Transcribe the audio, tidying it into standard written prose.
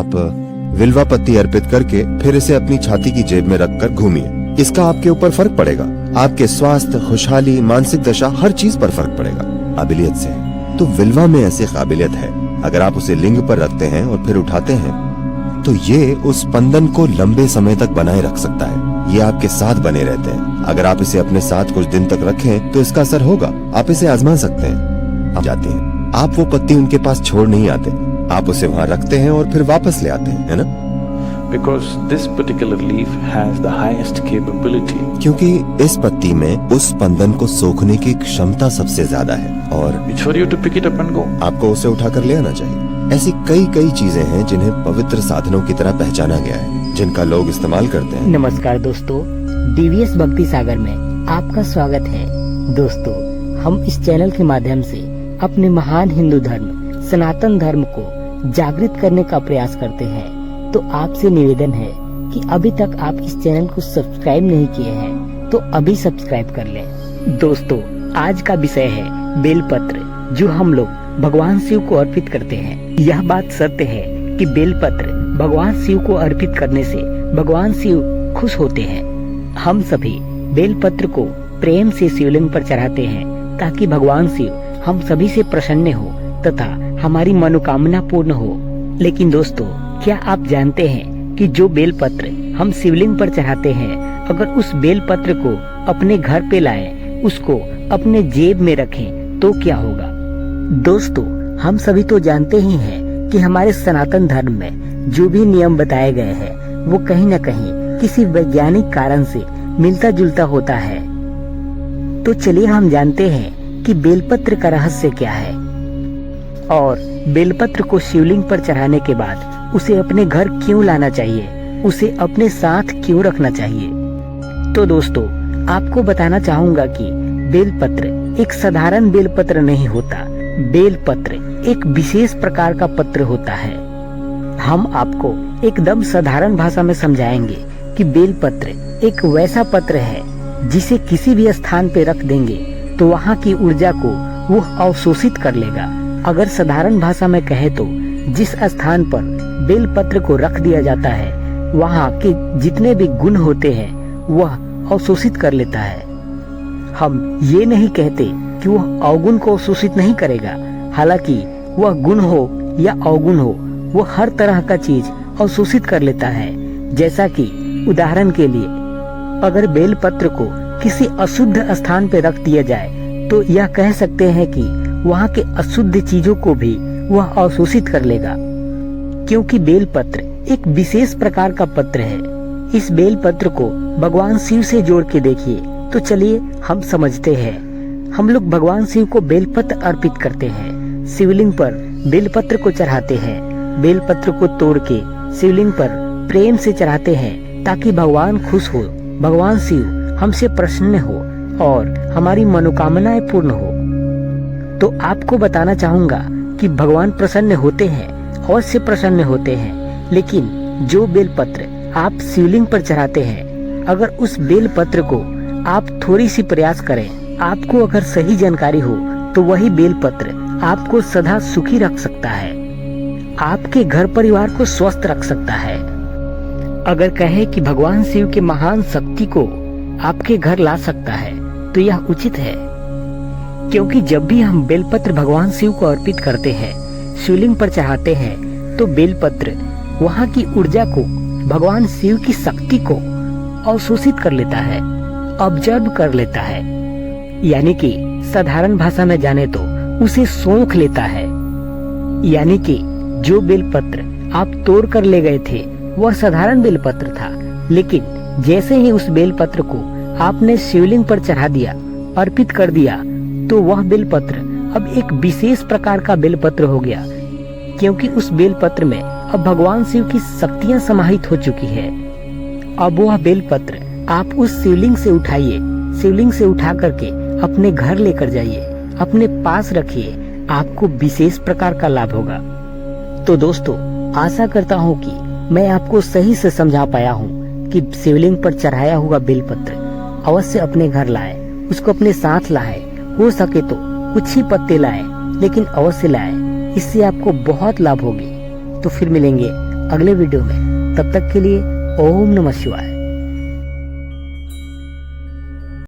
आप विल्वा पत्ती अर्पित करके फिर इसे अपनी छाती की जेब में रखकर घूमिए। इसका आपके ऊपर फर्क पड़ेगा। आपके स्वास्थ्य, खुशहाली, मानसिक दशा, हर चीज पर फर्क पड़ेगा। काबिलियत से है। तो विल्वा में ऐसी काबिलियत है, अगर आप उसे लिंग पर रखते हैं और फिर उठाते हैं तो ये उस स्पंदन को लंबे समय तक बनाए रख सकता है। ये आपके साथ बने रहते हैं। अगर आप इसे अपने साथ कुछ दिन तक रखें तो इसका असर होगा। आप इसे आजमा सकते हैं। आप जाते हैं, आप वो पत्ती उनके पास छोड़ नहीं आते, आप उसे वहाँ रखते हैं और फिर वापस ले आते हैं, है ना? Because this particular leaf has the highest capability. क्योंकि इस पत्ती में उस स्पंदन को सोखने की क्षमता सबसे ज्यादा है और It's for you to pick it up and go. आपको उसे उठाकर ले आना चाहिए। ऐसी कई चीजें हैं जिन्हें पवित्र साधनों की तरह पहचाना गया है, जिनका लोग इस्तेमाल करते हैं। नमस्कार दोस्तों, डीवीएस भक्ति सागर में आपका स्वागत है। दोस्तों, हम इस चैनल के माध्यम से अपने महान हिंदू धर्म सनातन धर्म को जागृत करने का प्रयास करते हैं। तो आपसे निवेदन है कि अभी तक आप इस चैनल को सब्सक्राइब नहीं किए हैं तो अभी सब्सक्राइब कर लें। दोस्तों, आज का विषय है बेलपत्र, जो हम लोग भगवान शिव को अर्पित करते हैं। यह बात सत्य है कि बेलपत्र भगवान शिव को अर्पित करने से भगवान शिव खुश होते हैं। हम सभी बेलपत्र को प्रेम से शिवलिंग पर चढ़ाते हैं ताकि भगवान शिव हम सभी से प्रसन्न हो तथा हमारी मनोकामना पूर्ण हो। लेकिन दोस्तों, क्या आप जानते हैं कि जो बेलपत्र हम शिवलिंग पर चढ़ाते हैं, अगर उस बेलपत्र को अपने घर पे लाएं, उसको अपने जेब में रखें तो क्या होगा? दोस्तों, हम सभी तो जानते ही हैं कि हमारे सनातन धर्म में जो भी नियम बताए गए हैं वो कहीं न कहीं किसी वैज्ञानिक कारण से मिलता जुलता होता है। तो चलिए हम जानते हैं कि बेलपत्र का रहस्य क्या है और बेलपत्र को शिवलिंग पर चढ़ाने के बाद उसे अपने घर क्यों लाना चाहिए, उसे अपने साथ क्यों रखना चाहिए। तो दोस्तों, आपको बताना चाहूँगा कि बेलपत्र एक साधारण बेलपत्र नहीं होता। बेलपत्र एक विशेष प्रकार का पत्र होता है। हम आपको एकदम साधारण भाषा में समझाएंगे कि बेलपत्र एक वैसा पत्र है जिसे किसी भी स्थान पे रख देंगे तो वहाँ की ऊर्जा को वो अवशोषित कर लेगा। अगर साधारण भाषा में कहे तो जिस स्थान पर बेलपत्र को रख दिया जाता है वहाँ के जितने भी गुण होते हैं वह अवशोषित कर लेता है। हम ये नहीं कहते कि वह अवगुण को अवशोषित नहीं करेगा, हालांकि वह गुण हो या अवगुण हो, वो हर तरह का चीज अवशोषित कर लेता है। जैसा कि उदाहरण के लिए, अगर बेलपत्र को किसी अशुद्ध स्थान पर रख दिया जाए तो यह कह सकते हैं कि वहाँ के अशुद्ध चीजों को भी वह अवशोषित कर लेगा, क्योंकि बेलपत्र एक विशेष प्रकार का पत्र है। इस बेलपत्र को भगवान शिव से जोड़ के देखिए तो चलिए हम समझते हैं। हम लोग भगवान शिव को बेलपत्र अर्पित करते हैं, शिवलिंग पर बेलपत्र को चढ़ाते हैं। बेलपत्र को तोड़ के शिवलिंग पर प्रेम से चढ़ाते हैं ताकि भगवान खुश हो, भगवान शिव हमसे प्रसन्न हो और हमारी मनोकामनाएं पूर्ण हो। तो आपको बताना चाहूँगा कि भगवान प्रसन्न होते हैं, अवश्य प्रसन्न होते हैं, लेकिन जो बेलपत्र आप शिवलिंग पर चढ़ाते हैं, अगर उस बेलपत्र को आप थोड़ी सी प्रयास करें, आपको अगर सही जानकारी हो तो वही बेलपत्र आपको सदा सुखी रख सकता है, आपके घर परिवार को स्वस्थ रख सकता है। अगर कहे कि भगवान शिव के महान शक्ति को आपके घर ला सकता है तो यह उचित है, क्योंकि जब भी हम बेलपत्र भगवान शिव को अर्पित करते हैं, शिवलिंग पर चढ़ाते हैं, तो बेलपत्र वहाँ की ऊर्जा को, भगवान शिव की शक्ति को अवशोषित कर लेता है, ऑब्जर्व कर लेता है, यानी कि साधारण भाषा में जाने तो उसे सोख लेता है। यानी कि जो बेलपत्र आप तोड़ कर ले गए थे वह साधारण बेलपत्र था, लेकिन जैसे ही उस बेलपत्र को आपने शिवलिंग पर चढ़ा दिया, अर्पित कर दिया, तो वह बेलपत्र अब एक विशेष प्रकार का बेलपत्र हो गया, क्योंकि उस बेलपत्र में अब भगवान शिव की शक्तियां समाहित हो चुकी है। अब वह बेलपत्र आप उस शिवलिंग से उठाइए, शिवलिंग से उठा करके अपने घर लेकर जाइए, अपने पास रखिए, आपको विशेष प्रकार का लाभ होगा। तो दोस्तों, आशा करता हूँ कि मैं आपको सही से समझा पाया हूँ कि शिवलिंग पर चढ़ाया हुआ बेलपत्र अवश्य अपने घर लाए, उसको अपने साथ लाए, हो सके तो कुछ ही पत्ते लाए, लेकिन अवश्य लाए, इससे आपको बहुत लाभ होगी। तो फिर मिलेंगे अगले वीडियो में। तब तक के लिए ओम नमः शिवाय।